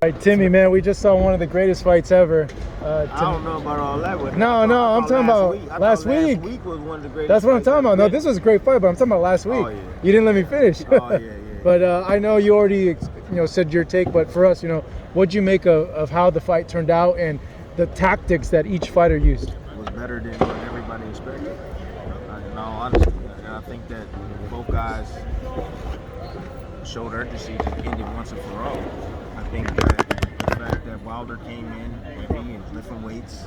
All right, Timmy, man, we just saw one of the greatest fights ever. I don't know about all that. I'm talking about last week. Last week was one of the greatest. That's what I'm talking about. No, this was a great fight, but I'm talking about last week. Oh, yeah. You didn't let me finish. Oh, yeah. But I know you already, said your take. But for us, what'd you make of how the fight turned out and the tactics that each fighter used? It was better than what everybody expected. In all honesty, and I think that both guys showed urgency to end it once and for all. I think that the fact that Wilder came in heavy and lifting weights,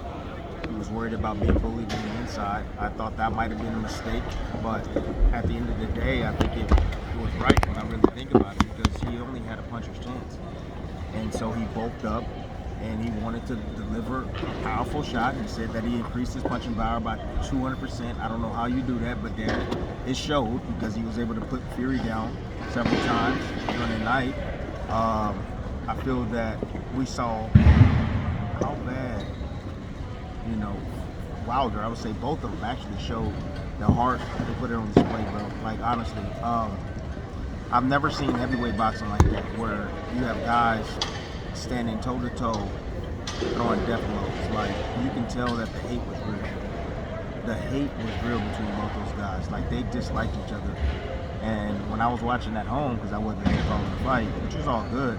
he was worried about being bullied on the inside. I thought that might have been a mistake, but at the end of the day, I think it was right when I really think about it, because he only had a puncher's chance. And so he bulked up and he wanted to deliver a powerful shot. He said that he increased his punching power by 200%. I don't know how you do that, but then it showed, because he was able to put Fury down several times during the night. I feel that we saw how bad, Wilder, I would say both of them actually showed the heart they put it on display, bro. Like, honestly, I've never seen heavyweight boxing like that, where you have guys standing toe-to-toe, throwing death blows. Like, you can tell that the hate was real. The hate was real between both those guys. Like, they disliked each other. And when I was watching at home, because I wasn't there following the fight, which was all good,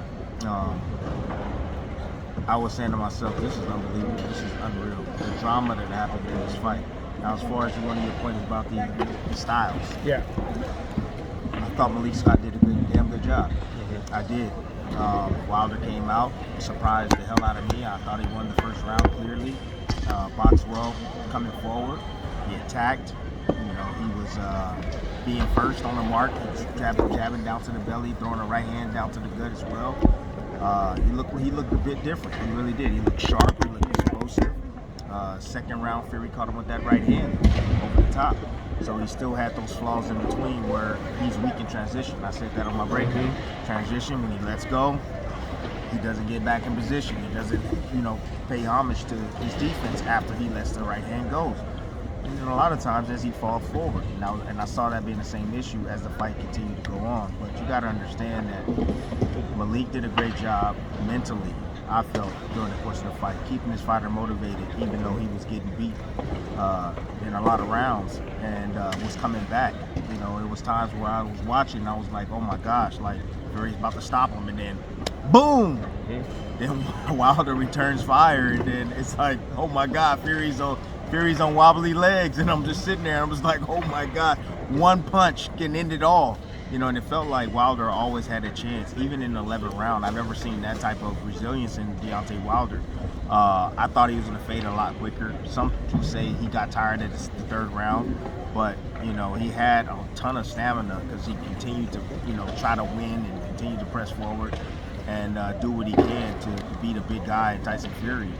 I was saying to myself, this is unbelievable. This is unreal. The drama that happened in this fight. Now, as far as one of your points about the styles, Yeah. I thought Malik Scott did a damn good job. I did. Wilder came out, surprised the hell out of me. I thought he won the first round clearly. Boxed well, coming forward. He attacked. He was being first on the mark, jabbing down to the belly, throwing a right hand down to the gut as well. He looked a bit different. He really did. He looked sharp. He looked explosive. Second round, Fury caught him with that right hand over the top. So he still had those flaws in between where he's weak in transition. I said that on my breakdown. Transition, when he lets go, he doesn't get back in position. He doesn't, pay homage to his defense after he lets the right hand go. And then a lot of times as he falls forward. And I saw that being the same issue as the fight continued to go on. But you got to understand that Malik did a great job mentally, I felt, during the course of the fight, keeping his fighter motivated, even though he was getting beat in a lot of rounds, and was coming back. It was times where I was watching, I was like, oh my gosh, like, Fury's about to stop him, and then boom! Then Wilder returns fire, and then it's like, oh my God, Fury's on wobbly legs, and I'm just sitting there, and I'm just like, oh my God, one punch can end it all. And it felt like Wilder always had a chance, even in the 11th round. I've never seen that type of resilience in Deontay Wilder. I thought he was going to fade a lot quicker. Some people say he got tired at the third round, but he had a ton of stamina, because he continued to try to win and continue to press forward and do what he can to beat a big guy, Tyson Fury.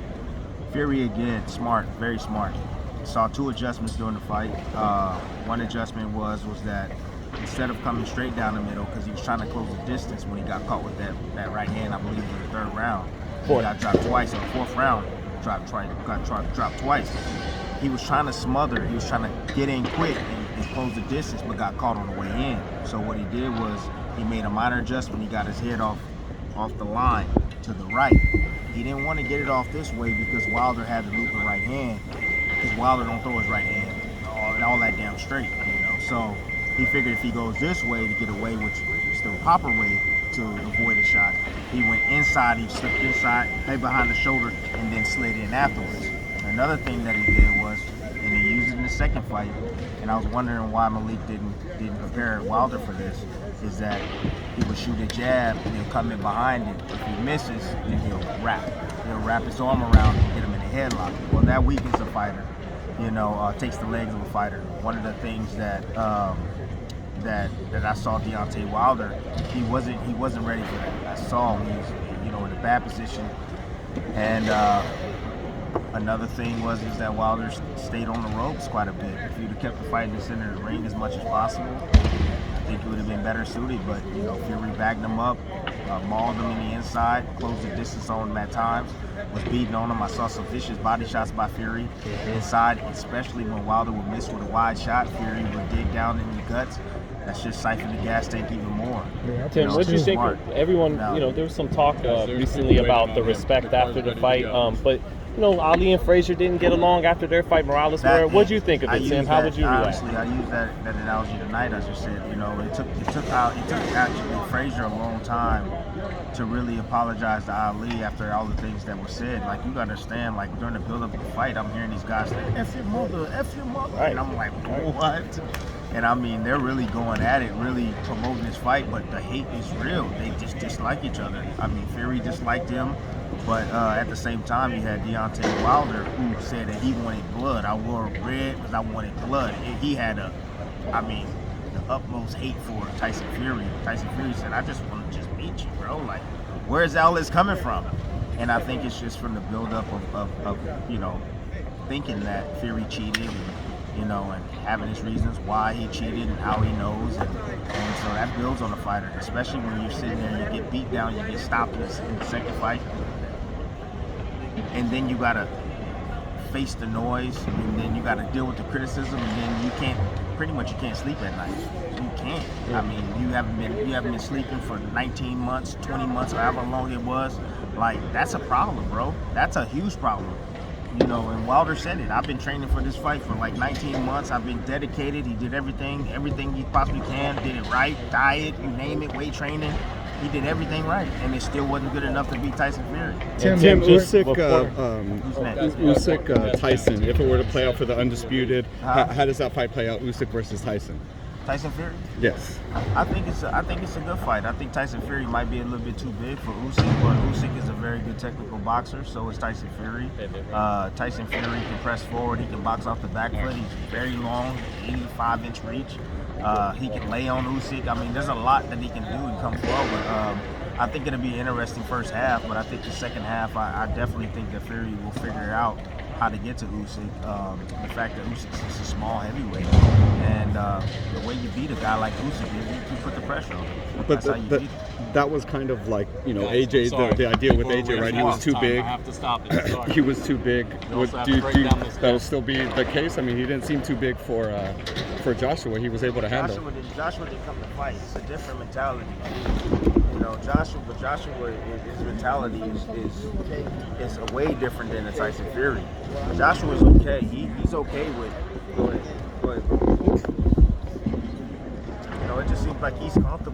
Fury, again, smart, very smart. Saw two adjustments during the fight. One adjustment was that instead of coming straight down the middle, because he was trying to close the distance when he got caught with that right hand, I believe, in the third round. He got dropped twice in the fourth round. Got dropped twice. He was trying to smother. He was trying to get in quick and close the distance, but got caught on the way in. So what he did was he made a minor adjustment. He got his head off the line to the right. He didn't want to get it off this way because Wilder had the looping right hand. Because Wilder don't throw his right hand all that damn straight, So he figured if he goes this way to get away, which is the proper way to avoid a shot, he went inside, he slipped inside, head behind the shoulder, and then slid in afterwards. Another thing that he did was, and he used it in the second fight, and I was wondering why Malik didn't prepare Wilder for this, is that he would shoot a jab and he'll come in behind it. If he misses, then he'll wrap. He'll wrap his arm around and get him in a headlock. Well, that weakens a fighter, takes the legs of a fighter. One of the things that I saw Deontay Wilder, he wasn't ready for that. I saw him, he was, in a bad position. And another thing is that Wilder stayed on the ropes quite a bit. If he'd have kept the fight in the center of the ring as much as possible, I think he would have been better suited. But Fury bagged him up, mauled him in the inside, closed the distance on him at times, was beating on him. I saw some vicious body shots by Fury inside, especially when Wilder would miss with a wide shot. Fury would dig down in the guts that's just siphon the gas tank even more. Yeah, Tim, what do you it's think? smart. Everyone, No. there was some talk recently about the respect after the fight, but Ali and Frazier didn't get along after their fight. Morales, what do you think of it, Tim? How would you react? Honestly, I used that analogy tonight. I just said, it took actually Frazier a long time to really apologize to Ali after all the things that were said. Like, you gotta understand, like, during the build-up of the fight, I'm hearing these guys like, F your mother, Right. and I'm like, what? And I mean, they're really going at it, really promoting this fight, but the hate is real. They just dislike each other. I mean, Fury disliked him, but at the same time, you had Deontay Wilder, who said that he wanted blood. I wore red because I wanted blood. He had the utmost hate for Tyson Fury. Tyson Fury said, I just want to just beat you, bro. Like, where's all this coming from? And I think it's just from the buildup of thinking that Fury cheated and having his reasons why he cheated and how he knows. And so that builds on a fighter, especially when you're sitting there and you get beat down, you get stopped in the second fight. And then you got to face the noise, and then you got to deal with the criticism, and then you can't sleep at night. You can't. I mean, you haven't been sleeping for 19 months, 20 months, however long it was. Like, that's a problem, bro. That's a huge problem. And Wilder said it. I've been training for this fight for like 19 months. I've been dedicated. He did everything he possibly can. Did it right. Diet, you name it, weight training. He did everything right, and it still wasn't good enough to beat Tyson Fury. Tim Usyk, Tyson. If it were to play out for the undisputed, how does that fight play out? Usyk versus Tyson. Tyson Fury? Yes. I think it's a good fight. I think Tyson Fury might be a little bit too big for Usyk, but Usyk is a very good technical boxer. So is Tyson Fury. Tyson Fury can press forward. He can box off the back foot. He's very long, 85-inch reach. He can lay on Usyk. I mean, there's a lot that he can do and come forward. I think it'll be an interesting first half, but I think the second half, I definitely think that Fury will figure out how to get to Usyk. The fact that Usyk is a small heavyweight, and the way you beat a guy like Usyk is you put the pressure on him. But that was kind of like, AJ, the idea with AJ, right? He was too big. I have to stop it. Sorry. He was too big. Do you that'll still be the case? I mean, he didn't seem too big for Joshua. He was able to handle. Joshua didn't come to fight. It's a different mentality. Joshua, his mentality is a way different than the Tyson Fury. Joshua's okay. He's okay with. Go ahead. It just seems like he's comfortable